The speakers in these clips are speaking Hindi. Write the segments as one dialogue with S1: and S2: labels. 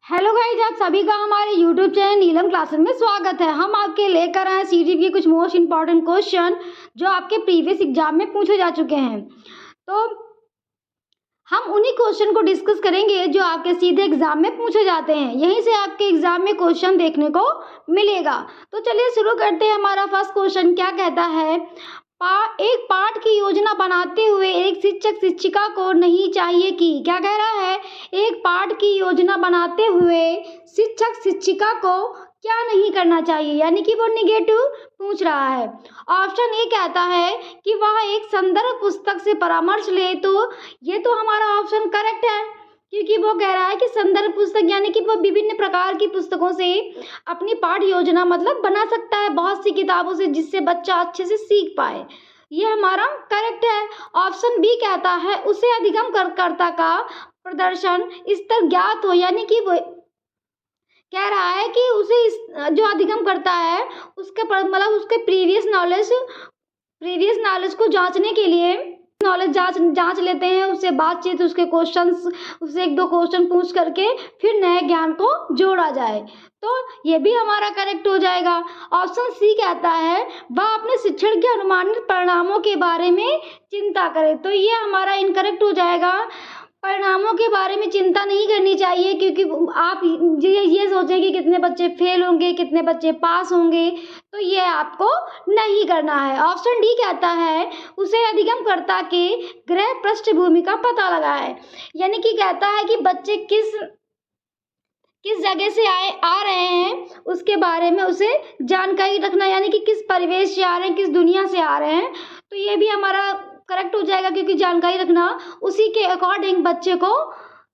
S1: हेलो गाइस, आप सभी का हमारे यूट्यूब चैनल नीलम क्लासेस में स्वागत है। हम आपके लेकर आए सीजीपी के कुछ मोस्ट इंपॉर्टेंट क्वेश्चन जो आपके प्रीवियस एग्जाम में पूछे जा चुके हैं। तो हम उन्हीं क्वेश्चन को डिस्कस करेंगे जो आपके सीधे एग्जाम में पूछे जाते हैं। यहीं से आपके एग्जाम में क्वेश्चन देखने को मिलेगा। तो चलिए शुरू करते हैं। हमारा फर्स्ट क्वेश्चन क्या कहता है, एक पाठ की योजना बनाते हुए एक शिक्षक शिक्षिका को नहीं चाहिए कि, क्या कह रहा है, एक पाठ की योजना बनाते हुए शिक्षक शिक्षिका को क्या नहीं करना चाहिए, यानी कि वो निगेटिव पूछ रहा है। ऑप्शन ए कहता है कि वह एक संदर्भ पुस्तक से परामर्श ले। तो ये तो हमारा ऑप्शन करेक्ट है, क्योंकि वो कह रहा है कि संदर्भ पुस्तक यानी कि वो विभिन्न प्रकार की पुस्तकों से अपनी पाठ योजना मतलब बना सकता है, बहुत सी किताबों से, जिससे बच्चा अच्छे से सीख पाए। ये हमारा करेक्ट है। ऑप्शन बी कहता है उसे अधिगम कर्ता का प्रदर्शन स्तर ज्ञात हो, यानी कि वो कह रहा है कि उसे जो अधिगम करता है उसके मतलब उसके प्रीवियस नॉलेज को जांचने के लिए नॉलेज जांच लेते हैं, उससे बातचीत, उसके क्वेश्चंस, उससे एक दो क्वेश्चन पूछ करके फिर नए ज्ञान को जोड़ा जाए। तो ये भी हमारा करेक्ट हो जाएगा। ऑप्शन सी कहता है वह अपने शिक्षण के अनुमानित परिणामों के बारे में चिंता करे। तो ये हमारा इनकरेक्ट हो जाएगा। परिणामों के बारे में चिंता नहीं करनी चाहिए, क्योंकि आप ये सोचें कि कितने बच्चे फेल होंगे, कितने बच्चे पास होंगे, तो ये आपको नहीं करना है। ऑप्शन डी कहता है उसे अधिगमकर्ता के गृह पृष्ठभूमि का पता लगाए, यानी कि कहता है कि बच्चे किस जगह से आ रहे हैं उसके बारे में उसे जानकारी रखना, यानी कि किस परिवेश से आ रहे हैं, किस दुनिया से आ रहे हैं। तो ये भी हमारा करेक्ट हो जाएगा, क्योंकि जानकारी रखना, उसी के अकॉर्डिंग बच्चे को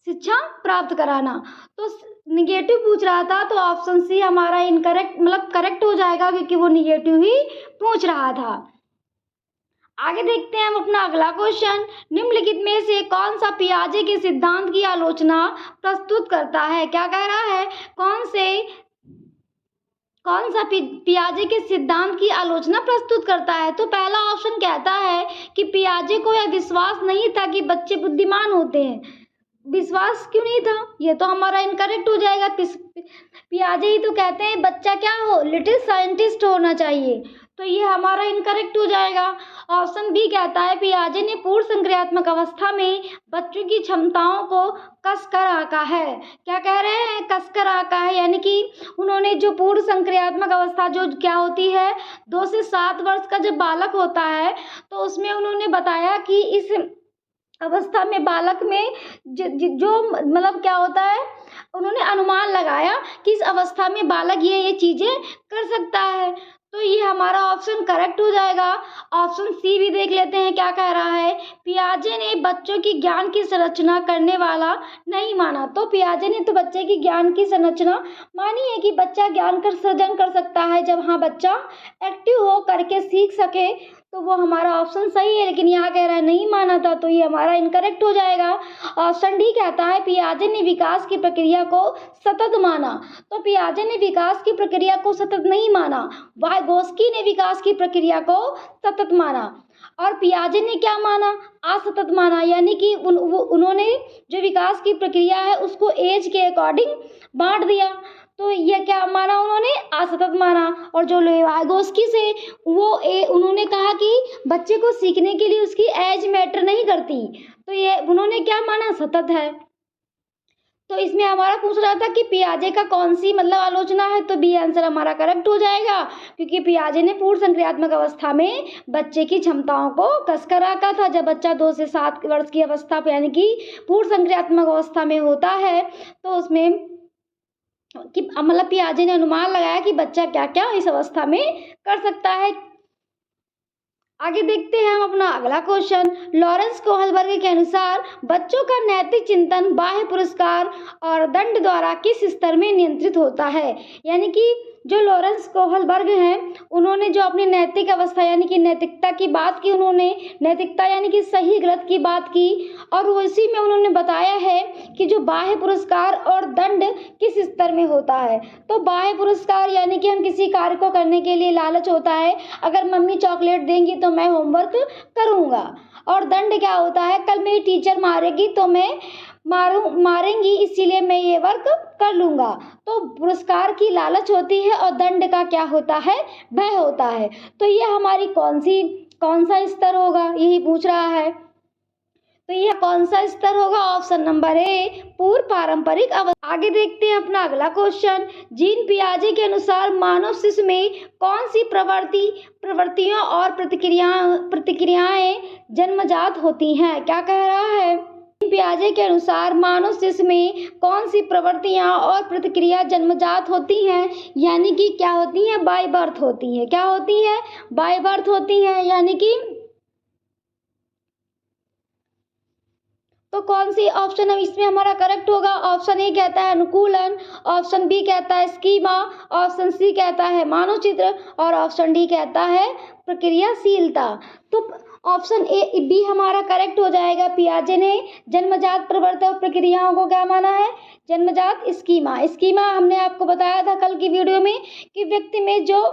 S1: शिक्षा प्राप्त कराना। तो निगेटिव पूछ रहा था, तो ऑप्शन सी हमारा इनकरेक्ट मतलब करेक्ट हो जाएगा, क्योंकि वो निगेटिव ही पूछ रहा था। आगे देखते हैं हम अपना अगला क्वेश्चन। निम्नलिखित में से कौन सा पियाजे के सिद्धांत की आलोचना प्रस्तुत करता है, क्या कह रहा है, कौन सा पियाजे के सिद्धांत की आलोचना प्रस्तुत करता है। तो पहला ऑप्शन कहता है कि पियाजे को यह विश्वास नहीं था कि बच्चे बुद्धिमान होते हैं। विश्वास क्यों नहीं था, ये तो हमारा इनकरेक्ट हो जाएगा। पियाजे ही तो कहते हैं बच्चा क्या हो, लिटिल साइंटिस्ट होना चाहिए, तो ये हमारा इनकरेक्ट हो जाएगा। ऑप्शन बी कहता है पियाजे ने पूर्व संक्रियात्मक अवस्था में बच्चों की क्षमताओं को कसकर आंका है। क्या कह रहे हैं, कसकर आंका है, यानी कि उन्होंने जो पूर्व संक्रियात्मक अवस्था जो क्या होती है 2 से 7 वर्ष का जब बालक होता है, तो उसमें उन्होंने बताया कि इस अवस्था में बालक में जो मतलब क्या होता है, उन्होंने अनुमान लगाया कि इस अवस्था में बालक ये चीजें कर सकता है। तो ये हमारा ऑप्शन करेक्ट हो जाएगा। ऑप्शन सी भी देख लेते हैं क्या कह रहा है। पियाजे ने बच्चों की ज्ञान की संरचना करने वाला नहीं माना। तो पियाजे ने तो बच्चे की ज्ञान की संरचना मानी है कि बच्चा ज्ञान का सृजन कर सकता है, जब हाँ बच्चा एक्टिव हो करके सीख सके, तो वो हमारा ऑप्शन सही है। लेकिन यहाँ कह रहा है नहीं माना था, तो ये हमारा इनकरेक्ट हो जाएगा। ऑप्शन डी कहता है पियाजे ने विकास की प्रक्रिया को सतत माना। तो पियाजे ने विकास की प्रक्रिया को सतत नहीं माना, वाइगोस्की ने विकास की प्रक्रिया को सतत माना। और पियाजे ने क्या माना, असतत माना, यानी कि उन्होंने जो विकास की प्रक्रिया है उसको एज के अकॉर्डिंग बांट दिया। तो ये क्या माना उन्होंने, असतत माना। और जो वाइगोस्की से उन्होंने कहा कि बच्चे को सीखने के लिए उसकी एज मैटर नहीं करती, तो ये उन्होंने क्या माना, सतत है। तो इसमें हमारा पूछ रहा था कि पियाजे का कौन सी मतलब आलोचना है, तो बी आंसर हमारा करेक्ट हो जाएगा, क्योंकि पियाजे ने पूर्व संक्रियात्मक अवस्था में बच्चे की क्षमताओं को कसकर आंका था। जब बच्चा 2 से 7 वर्ष की अवस्था यानी कि पूर्व संक्रियात्मक अवस्था में होता है, तो उसमें कि मतलब पियाजे ने अनुमान लगाया कि बच्चा क्या क्या इस अवस्था में कर सकता है। आगे देखते हैं हम अपना अगला क्वेश्चन। लॉरेंस कोहलबर्ग के अनुसार बच्चों का नैतिक चिंतन बाह्य पुरस्कार और दंड द्वारा किस स्तर में नियंत्रित होता है, यानी कि जो लॉरेंस कोहलबर्ग हैं उन्होंने जो अपनी नैतिक अवस्था यानी कि नैतिकता की बात की, उन्होंने नैतिकता यानी कि सही गलत की बात की, और उसी में उन्होंने बताया है कि जो बाह्य पुरस्कार और दंड किस स्तर में होता है। तो बाह्य पुरस्कार यानी कि हम किसी कार्य को करने के लिए लालच होता है, अगर मम्मी चॉकलेट देंगी तो मैं होमवर्क करूँगा। और दंड क्या होता है, कल मेरी टीचर मारेगी तो मैं मारेंगी इसीलिए मैं ये वर्क कर लूँगा। तो पुरस्कार की लालच होती है और दंड का क्या होता है, भय होता है। तो ये हमारी कौन सा स्तर होगा, यही पूछ रहा है। तो यह कौन सा स्तर होगा, ऑप्शन नंबर ए, पूर्व पारंपरिक अवस्था। आगे देखते हैं अपना अगला क्वेश्चन। जीन पियाजे के अनुसार मानव शिशु में कौन सी प्रवृत्तियों और प्रतिक्रियाएं जन्मजात होती हैं। क्या कह रहा है, जीन पियाजे के अनुसार मानव शिशु में कौन सी प्रवृत्तियां और प्रतिक्रिया जन्मजात होती हैं, यानी कि क्या होती हैं, बाय बर्थ होती हैं। क्या होती हैं, बाय बर्थ होती हैं। यानी कि तो कौन सी ऑप्शन है इसमें हमारा करेक्ट होगा, ऑप्शन ए कहता है अनुकूलन, ऑप्शन बी कहता है स्कीमा, ऑप्शन सी कहता है मानव चित्र और ऑप्शन डी कहता है प्रक्रियाशीलता। तो ऑप्शन ए बी हमारा करेक्ट हो जाएगा। पियाजे ने जन्मजात प्रवृत्ति और प्रक्रियाओं को क्या माना है, जन्मजात स्कीमा। स्कीमा हमने आपको बताया था कल की वीडियो में कि व्यक्ति में जो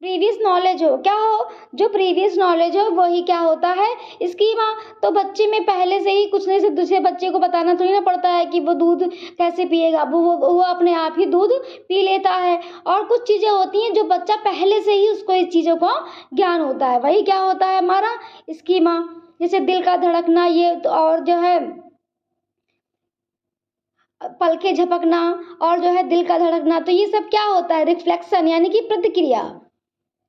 S1: प्रीवियस नॉलेज हो, क्या हो, जो प्रीवियस नॉलेज हो वही क्या होता है, स्कीमा। तो बच्चे में पहले से ही कुछ नहीं, से दूसरे बच्चे को बताना थोड़ी ना पड़ता है कि वो दूध कैसे पिएगा, वो अपने आप ही दूध पी लेता है। और कुछ चीज़ें होती हैं जो बच्चा पहले से ही उसको इस चीज़ों का ज्ञान होता है, वही क्या होता है हमारा स्कीमा। जैसे दिल का धड़कना, ये तो, और जो है पलके झपकना और जो है दिल का धड़कना, तो ये सब क्या होता है, रिफ्लेक्शन यानी कि प्रतिक्रिया।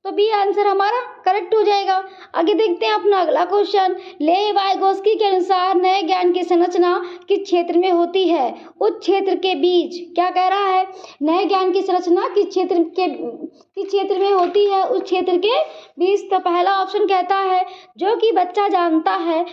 S1: तो बी आंसर हमारा करेक्ट हो जाएगा। आगे देखते हैं अपना अगला क्वेश्चन। लेव वाइगोस्की के अनुसार नए ज्ञान की संरचना किस क्षेत्र में होती है, उस क्षेत्र के बीच। क्या कह रहा है, नए ज्ञान की संरचना किस क्षेत्र में होती है, उस क्षेत्र के बीच। तो पहला ऑप्शन कहता है जो कि बच्चा जानता है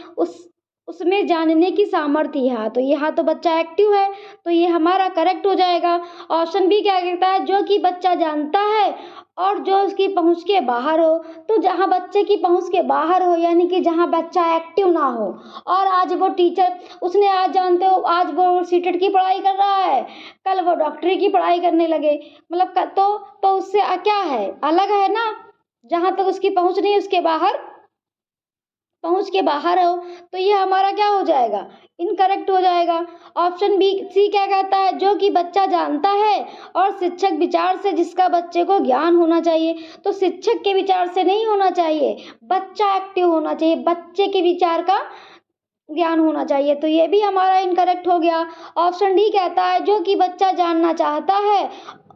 S1: उसमें जानने की सामर्थ्य है। तो यहाँ तो बच्चा एक्टिव है, तो ये हमारा करेक्ट हो जाएगा। ऑप्शन बी क्या कहता है, जो कि बच्चा जानता है और जो उसकी पहुंच के बाहर हो। तो जहाँ बच्चे की पहुंच के बाहर हो, यानी कि जहाँ बच्चा एक्टिव ना हो। और आज वो टीचर, उसने आज जानते हो आज वो सीटेट की पढ़ाई कर रहा है, कल वो डॉक्टरी की पढ़ाई करने लगे, मतलब तो उससे क्या है, अलग है ना। जहाँ तक उसकी पहुंच नहीं, उसके बाहर पहुंच के बाहर हो, तो ये हमारा क्या हो जाएगा, इनकरेक्ट हो जाएगा। ऑप्शन बी सी क्या कहता है, जो कि बच्चा जानता है और शिक्षक विचार से जिसका बच्चे को ज्ञान होना चाहिए। तो शिक्षक के विचार से नहीं होना चाहिए, बच्चा एक्टिव होना चाहिए, बच्चे के विचार का ज्ञान होना चाहिए। तो ये भी हमारा इनकरेक्ट हो गया। ऑप्शन डी कहता है जो कि बच्चा जानना चाहता है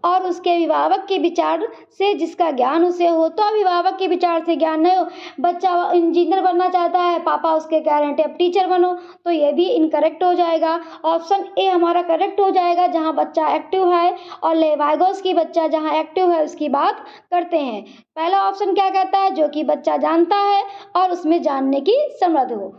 S1: और उसके अभिभावक के विचार से जिसका ज्ञान उसे हो। तो अभिभावक के विचार से ज्ञान नहीं हो, बच्चा इंजीनियर बनना चाहता है, पापा उसके कह रहे हैं अब टीचर बनो, तो ये भी इनकरेक्ट हो जाएगा। ऑप्शन ए हमारा करेक्ट हो जाएगा, जहाँ बच्चा एक्टिव है और लेवाइगोस्की बच्चा जहाँ एक्टिव है उसकी बात करते हैं। पहला ऑप्शन क्या कहता है, जो कि बच्चा जानता है और उसमें जानने की समर्थ हो।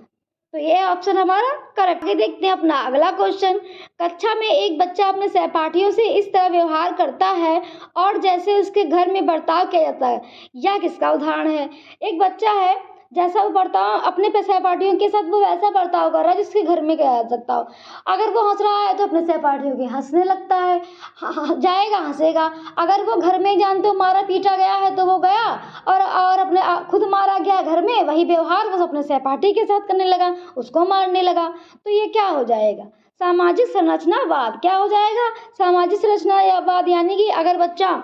S1: तो ये ऑप्शन हमारा करेक्ट है। देखते हैं अपना अगला क्वेश्चन। कक्षा में एक बच्चा अपने सहपाठियों से इस तरह व्यवहार करता है और जैसे उसके घर में बर्ताव किया जाता है, यह किसका उदाहरण है। एक बच्चा है, जैसा वो बर्ताव अपने सहपाठियों के साथ वो वैसा बर्ताव कर रहा है जिसके घर में किया जा सकता हो। अगर वो हंस रहा है तो अपने सहपाठियों के हंसने लगता है, जाएगा हंसेगा। अगर वो घर में जानते हो मारा पीटा गया है तो वो गया और अपने खुद मारा गया घर में, वही व्यवहार वो अपने सहपाठी के साथ करने लगा, उसको मारने लगा। तो ये क्या हो जाएगा, सामाजिक संरचनावाद। क्या हो जाएगा, सामाजिक संरचनावाद। यानी कि अगर बच्चा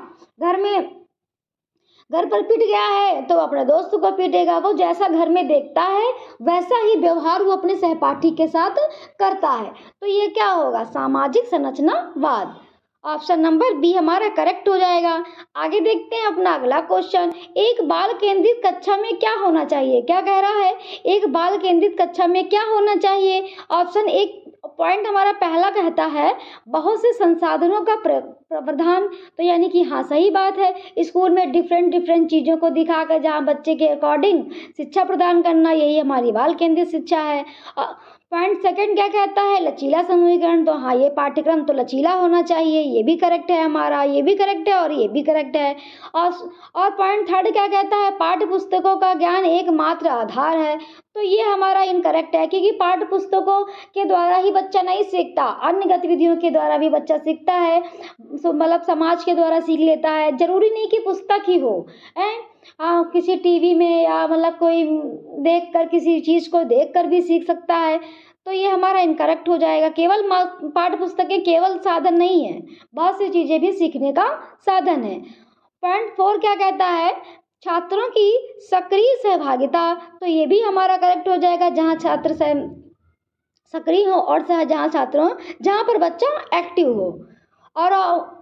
S1: घर पर पीट गया है तो अपने दोस्त को पीटेगा, वो जैसा घर में देखता है वैसा ही व्यवहार वो अपने सहपाठी के साथ करता है। तो ये क्या होगा, सामाजिक संरचनावाद। ऑप्शन नंबर बी हमारा करेक्ट हो जाएगा। आगे देखते हैं अपना अगला क्वेश्चन। एक बाल केंद्रित कक्षा में क्या होना चाहिए। क्या कह रहा है, एक बाल केंद्रित कक्षा में क्या होना चाहिए। ऑप्शन एक पॉइंट हमारा पहला कहता है बहुत से संसाधनों का प्रावधान। तो यानी कि हाँ सही बात है, स्कूल में डिफरेंट चीज़ों को दिखाकर जहाँ बच्चे के अकॉर्डिंग शिक्षा प्रदान करना, यही हमारी बाल केंद्रित शिक्षा है। पॉइंट सेकंड क्या कहता है, लचीला समूहीकरण। तो हाँ ये पाठ्यक्रम तो लचीला होना चाहिए, ये भी करेक्ट है हमारा, ये भी करेक्ट है और ये भी करेक्ट है। और पॉइंट थर्ड क्या कहता है, पाठ्य पुस्तकों का ज्ञान एकमात्र आधार है। तो ये हमारा इनकरेक्ट है, क्योंकि पाठ्य पुस्तकों के द्वारा ही बच्चा नहीं सीखता, अन्य गतिविधियों के द्वारा भी बच्चा सीखता है, मतलब समाज के द्वारा सीख लेता है। जरूरी नहीं कि पुस्तक ही हो, किसी टीवी में या मतलब कोई देखकर, किसी चीज़ को देखकर भी सीख सकता है। तो ये हमारा इनकरेक्ट हो जाएगा। केवल पाठ्य पुस्तकें केवल साधन नहीं है, बहुत सी चीज़ें भी सीखने का साधन है। पॉइंट 4 क्या कहता है, छात्रों की सक्रिय सहभागिता, तो ये भी हमारा करेक्ट हो जाएगा। जहाँ छात्र सक्रिय हो और जहाँ पर बच्चा एक्टिव हो। और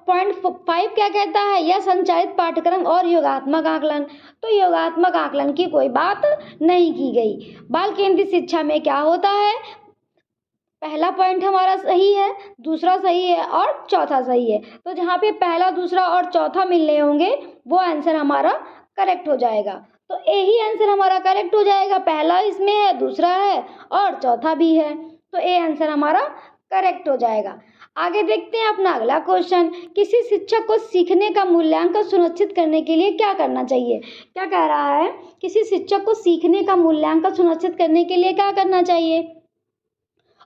S1: पॉइंट 5 क्या कहता है, यह संचालित पाठ्यक्रम और योगात्मक आकलन, तो योगात्मक आकलन की कोई बात नहीं की गई। बाल केंद्रित शिक्षा में क्या होता है, पहला पॉइंट हमारा सही है, दूसरा सही है और चौथा सही है। तो जहाँ पे पहला, दूसरा और चौथा मिलने होंगे वो आंसर हमारा करेक्ट हो जाएगा। तो ए ही आंसर हमारा करेक्ट हो जाएगा। पहला इसमें है, दूसरा है और चौथा भी है, तो ए आंसर हमारा करेक्ट हो जाएगा। आगे देखते हैं अपना अगला क्वेश्चन, किसी शिक्षक को सीखने का मूल्यांकन सुनिश्चित करने के लिए क्या करना चाहिए। क्या कह रहा है, किसी शिक्षक को सीखने का मूल्यांकन सुनिश्चित करने के लिए क्या करना चाहिए।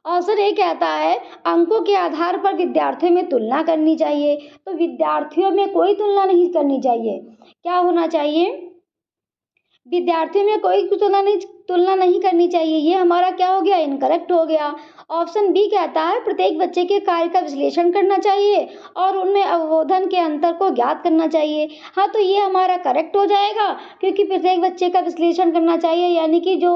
S1: ऑप्शन ए कहता है अंकों के आधार पर विद्यार्थियों में तुलना करनी चाहिए, तो विद्यार्थियों में कोई तुलना नहीं करनी चाहिए। क्या होना चाहिए, विद्यार्थियों में कोई तुलना नहीं करनी चाहिए। ये हमारा क्या हो गया, इनकरेक्ट हो गया। ऑप्शन बी कहता है प्रत्येक बच्चे के कार्य का विश्लेषण करना चाहिए और उनमें अवबोधन के अंतर को ज्ञात करना चाहिए। हाँ, तो ये हमारा करेक्ट हो जाएगा, क्योंकि प्रत्येक बच्चे का विश्लेषण करना चाहिए, यानी कि जो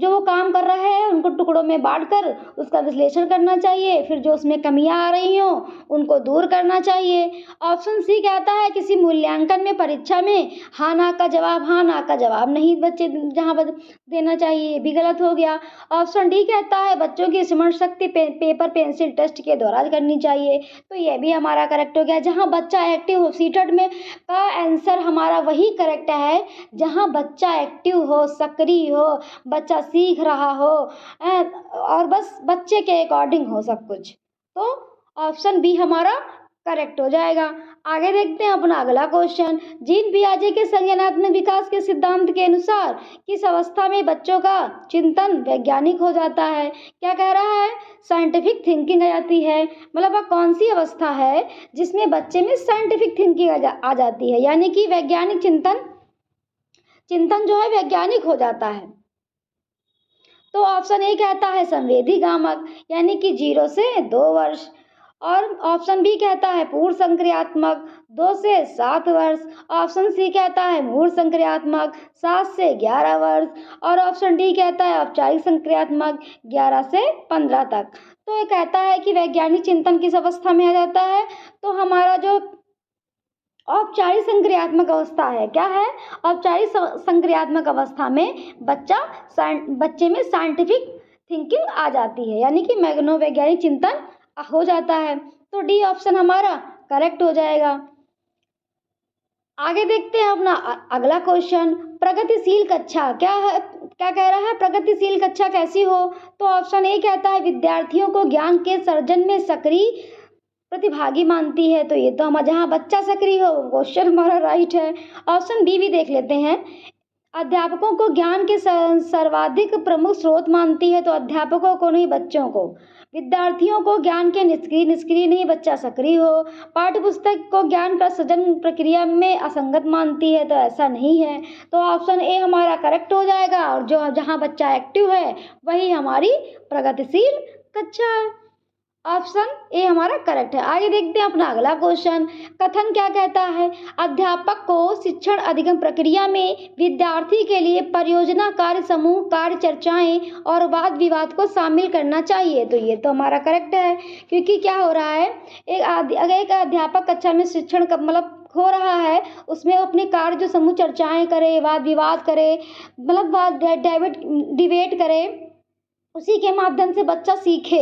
S1: वो काम कर रहा है उनको टुकड़ों में बांटकर उसका विश्लेषण करना चाहिए, फिर जो उसमें कमियां आ रही हों उनको दूर करना चाहिए। ऑप्शन सी कहता है किसी मूल्यांकन में, परीक्षा में हाँ ना का जवाब नहीं बच्चे जहाँ देना चाहिए, ये भी गलत हो गया। ऑप्शन डी कहता है बच्चों की स्मरण शक्ति पेपर पेंसिल टेस्ट के दौरान करनी चाहिए, तो ये भी हमारा करेक्ट हो गया। जहाँ बच्चा एक्टिव हो, सीटेट में का आंसर हमारा वही करेक्ट है जहाँ बच्चा एक्टिव हो, सक्रिय हो, बच्चा सीख रहा हो और बस बच्चे के अकॉर्डिंग हो सब कुछ, तो ऑप्शन बी हमारा करेक्ट हो जाएगा। आगे देखते हैं अपना अगला क्वेश्चन, जीन पियाजे के संज्ञानात्मक विकास के सिद्धांत के अनुसार किस अवस्था में बच्चों का चिंतन वैज्ञानिक हो जाता है। क्या कह रहा है, साइंटिफिक थिंकिंग आ जाती है, मतलब वह कौन सी अवस्था है जिसमें बच्चे में साइंटिफिक थिंकिंग आ जाती है, यानी कि वैज्ञानिक चिंतन जो है वैज्ञानिक हो जाता है। तो ऑप्शन ए कहता है संवेदी गामक, यानी कि 0 से 2 वर्ष, और ऑप्शन बी कहता है पूर्ण संक्रियात्मक 2 से 7 वर्ष, ऑप्शन सी कहता है मूल संक्रियात्मक 7 से 11 वर्ष, और ऑप्शन डी कहता है औपचारिक संक्रियात्मक 11 से 15 तक। तो ये कहता है कि वैज्ञानिक चिंतन किस अवस्था में आ जाता है, तो हमारा जो औपचारिक संक्रियात्मक अवस्था है, क्या है, औपचारिक संक्रियात्मक अवस्था में बच्चे में साइंटिफिक थिंकिंग आ जाती है, यानी कि मनोवैज्ञानिक चिंतन हो जाता है। तो डी ऑप्शन हमारा करेक्ट हो जाएगा। आगे देखते हैं अपना अगला क्वेश्चन, प्रगतिशील कक्षा क्या कह रहा है, प्रगतिशील कक्षा कैसी हो, तो ऑप्शन ए कहता है विद्यार्थियों को ज्ञान के सर्जन में सक्रिय प्रतिभागी मानती है, तो ये तो हमारा जहाँ बच्चा सक्रिय हो क्वेश्चन हमारा राइट है। ऑप्शन बी भी देख लेते हैं, अध्यापकों को ज्ञान के सर्वाधिक प्रमुख स्रोत मानती है, तो अध्यापकों को नहीं बच्चों को। विद्यार्थियों को ज्ञान के निष्क्रिय नहीं, बच्चा सक्रिय हो। पाठ्य पुस्तक को ज्ञान का सृजन प्रक्रिया में असंगत मानती है, तो ऐसा नहीं है, तो ऑप्शन ए हमारा करेक्ट हो जाएगा, और जो जहाँ बच्चा एक्टिव है वही हमारी प्रगतिशील कक्षा है। ऑप्शन ए हमारा करेक्ट है। आगे देखते हैं अपना अगला क्वेश्चन, कथन क्या कहता है, अध्यापक को शिक्षण अधिगम प्रक्रिया में विद्यार्थी के लिए परियोजना, कार्य समूह, कार्य चर्चाएं और वाद विवाद को शामिल करना चाहिए, तो ये तो हमारा करेक्ट है, क्योंकि क्या हो रहा है, एक अध्यापक कक्षा में शिक्षण का मतलब हो रहा है, उसमें अपने कार्य जो समूह चर्चाएं करे, वाद विवाद करे, मतलब डिबेट करे, उसी के माध्यम से बच्चा सीखे,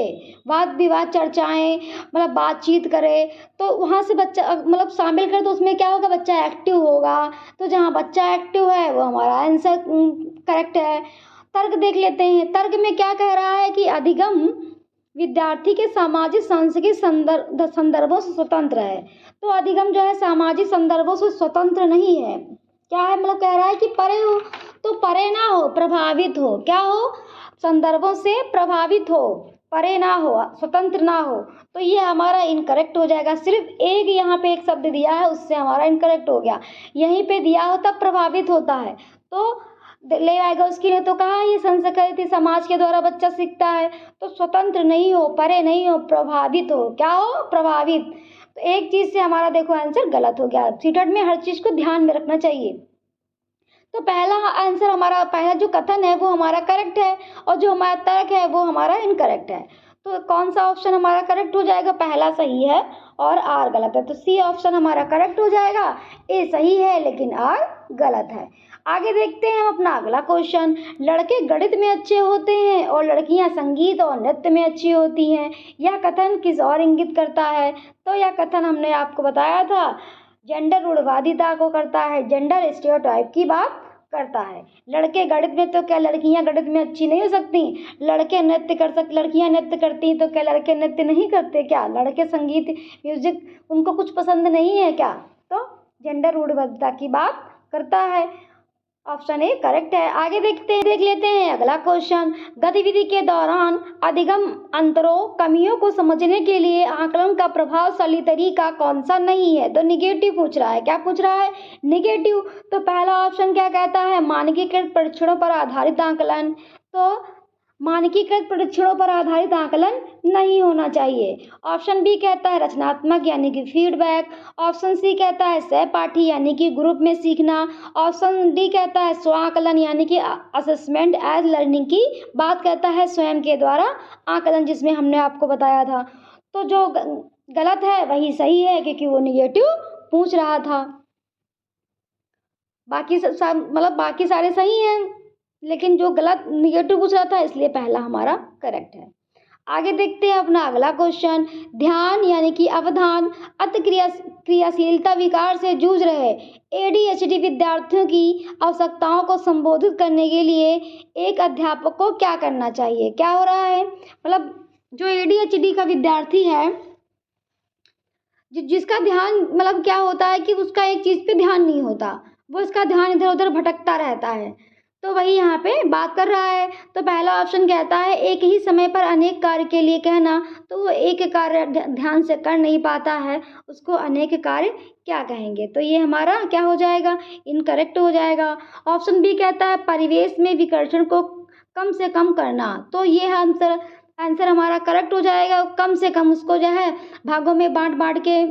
S1: वाद विवाद चर्चाएं मतलब बातचीत करे, तो वहाँ से बच्चा मतलब शामिल करे, तो उसमें क्या होगा, बच्चा एक्टिव होगा, तो जहाँ बच्चा एक्टिव है वो हमारा आंसर करेक्ट है। तर्क देख लेते हैं, तर्क में क्या कह रहा है कि अधिगम विद्यार्थी के सामाजिक सांस्कृतिक संदर्भों से स्वतंत्र है, तो अधिगम जो है सामाजिक संदर्भों से स्वतंत्र नहीं है, क्या है, मतलब कह रहा है कि परे हो, तो परे ना हो, प्रभावित हो, क्या हो, संदर्भों से प्रभावित हो, परे ना हो, स्वतंत्र ना हो, तो ये हमारा इनकरेक्ट हो जाएगा। सिर्फ एक यहाँ पे एक शब्द दिया है, उससे हमारा इनकरेक्ट हो गया, यहीं पे दिया होता प्रभावित होता है, तो लेवाइगोस्की ने तो कहा ये संस्कृति समाज के द्वारा बच्चा सीखता है, तो स्वतंत्र नहीं हो, परे नहीं हो, प्रभावित हो। क्या हो? प्रभावित। तो एक चीज़ से हमारा देखो आंसर गलत हो गया। सीटेट में हर चीज़ को ध्यान में रखना चाहिए। तो पहला आंसर हमारा, पहला जो कथन है वो हमारा करेक्ट है, और जो हमारा तर्क है वो हमारा इनकरेक्ट है। तो कौन सा ऑप्शन हमारा करेक्ट हो जाएगा? पहला सही है और आर गलत है। तो सी ऑप्शन हमारा करेक्ट हो जाएगा। ए सही है लेकिन आर गलत है। आगे देखते हैं हम अपना अगला क्वेश्चन। लड़के गणित में अच्छे होते हैं और लड़कियां संगीत और नृत्य में अच्छी होती हैं। यह कथन किस और इंगित करता है? तो यह कथन हमने आपको बताया था, जेंडर रूढ़िवादिता को करता है, जेंडर स्टेरियोटाइप की बात करता है। लड़के गणित में, तो क्या लड़कियां गणित में अच्छी नहीं हो सकती? लड़के नृत्य कर सकते, लड़कियां नृत्य करती हैं, तो क्या लड़के नृत्य नहीं करते? क्या लड़के संगीत म्यूजिक उनको कुछ पसंद नहीं है क्या? तो जेंडर रूढ़िवादिता की बात करता है। ऑप्शन ए करेक्ट है। आगे देख लेते हैं अगला क्वेश्चन। गतिविधि के दौरान अधिगम अंतरों, कमियों को समझने के लिए आकलन का प्रभावशाली तरीका कौन सा नहीं है? तो निगेटिव पूछ रहा है। क्या पूछ रहा है? निगेटिव। तो पहला ऑप्शन क्या कहता है? मानकीकृत परीक्षणों पर आधारित आकलन। तो मानकीकृत परीक्षणों पर आधारित आकलन नहीं होना चाहिए। ऑप्शन बी कहता है रचनात्मक यानी कि फीडबैक। ऑप्शन सी कहता है सहपाठी यानी कि ग्रुप में सीखना। ऑप्शन डी कहता है स्वआकलन यानी कि असेसमेंट एज लर्निंग की बात करता है, स्वयं के द्वारा आकलन, जिसमें हमने आपको बताया था। तो जो गलत है वही सही है, क्योंकि वो निगेटिव पूछ रहा था। बाकी मतलब बाकी सारे सही हैं, लेकिन जो गलत निगेटिव पूछ रहा था, इसलिए पहला हमारा करेक्ट है। आगे देखते हैं अपना अगला क्वेश्चन। ध्यान यानी कि अवधान अति क्रियाशीलता विकार से जूझ रहे एडीएचडी विद्यार्थियों की आवश्यकताओं को संबोधित करने के लिए एक अध्यापक को क्या करना चाहिए? क्या हो रहा है? मतलब जो एडीएचडी का विद्यार्थी है, जिसका ध्यान, मतलब क्या होता है कि उसका एक चीज़ पे ध्यान नहीं होता, वो इसका ध्यान इधर उधर भटकता रहता है, तो वही यहाँ पे बात कर रहा है। तो पहला ऑप्शन कहता है एक ही समय पर अनेक कार्य के लिए कहना, तो वो एक कार्य ध्यान से कर नहीं पाता है, उसको अनेक कार्य क्या कहेंगे? तो ये हमारा क्या हो जाएगा? इनकरेक्ट हो जाएगा। ऑप्शन बी कहता है परिवेश में विकर्षण को कम से कम करना, तो ये आंसर हमारा करेक्ट हो जाएगा। कम से कम उसको जो है भागों में बांट के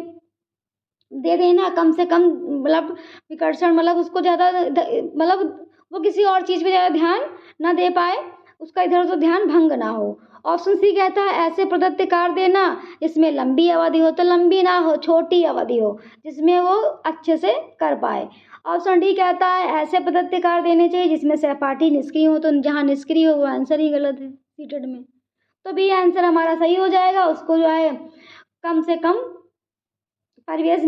S1: दे देना, कम से कम, मतलब विकर्षण, मतलब उसको ज़्यादा, मतलब वो किसी और चीज़ पे ज़्यादा ध्यान ना दे पाए, उसका इधर उधर ध्यान भंग ना हो। ऑप्शन सी कहता है ऐसे प्रदत्त कार्य देना जिसमें लंबी अवधि हो, तो लंबी ना हो, छोटी अवधि हो, जिसमें वो अच्छे से कर पाए। ऑप्शन डी कहता है ऐसे प्रदत्त कार्य देने चाहिए जिसमें सहपाठी निष्क्रिय हो, तो जहाँ निष्क्रिय हो वो आंसर ही गलत है सीटेड में। तो बी आंसर हमारा सही हो जाएगा। उसको जो है कम से कम परिवेश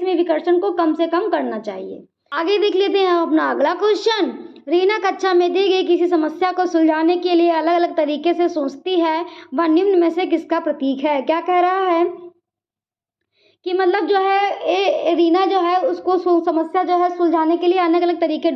S1: में विकर्षण को कम से कम करना चाहिए। आगे देख लेते हैं अपना अगला क्वेश्चन। रीना कक्षा में दी गई किसी समस्या को सुलझाने के लिए अलग अलग तरीके से सोचती है, वह निम्न में से किसका प्रतीक है? क्या कह रहा है कि मतलब जो है रीना जो है उसको समस्या जो है सुलझाने के लिए अलग अलग तरीके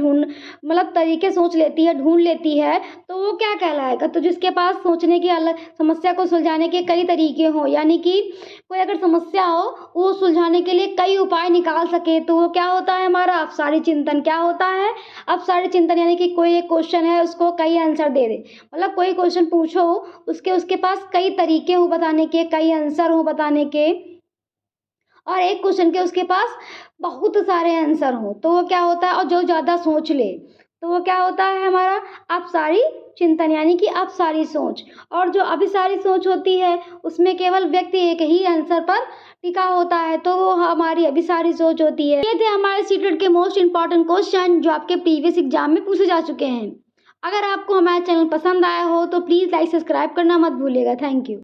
S1: तरीके सोच लेती है, ढूंढ लेती है, तो वो क्या कहलाएगा? तो जिसके पास सोचने की अलग, समस्या को सुलझाने के कई तरीके हो, यानी कि कोई अगर समस्या हो वो सुलझाने के लिए कई उपाय निकाल सके, तो वो क्या होता है हमारा अपसारी चिंतन। क्या होता है? अपसारी चिंतन, यानी कि कोई एक क्वेश्चन है उसको कई आंसर दे दे, मतलब कोई क्वेश्चन पूछो उसके पास कई तरीके हो बताने के, कई आंसर हो बताने के, और एक क्वेश्चन के उसके पास बहुत सारे आंसर हो, तो वो क्या होता है? और जो ज़्यादा सोच ले तो वो क्या होता है हमारा अपसारी चिंतन, यानी कि अपसारी सोच। और जो अभिसारी सोच होती है उसमें केवल व्यक्ति एक ही आंसर पर टिका होता है, तो वो हमारी अभिसारी सोच होती है। ये थे हमारे सीटेट के मोस्ट इंपॉर्टेंट क्वेश्चन जो आपके प्रीवियस एग्जाम में पूछे जा चुके हैं। अगर आपको हमारा चैनल पसंद आया हो तो प्लीज़ लाइक सब्सक्राइब करना मत भूलिएगा। Thank you.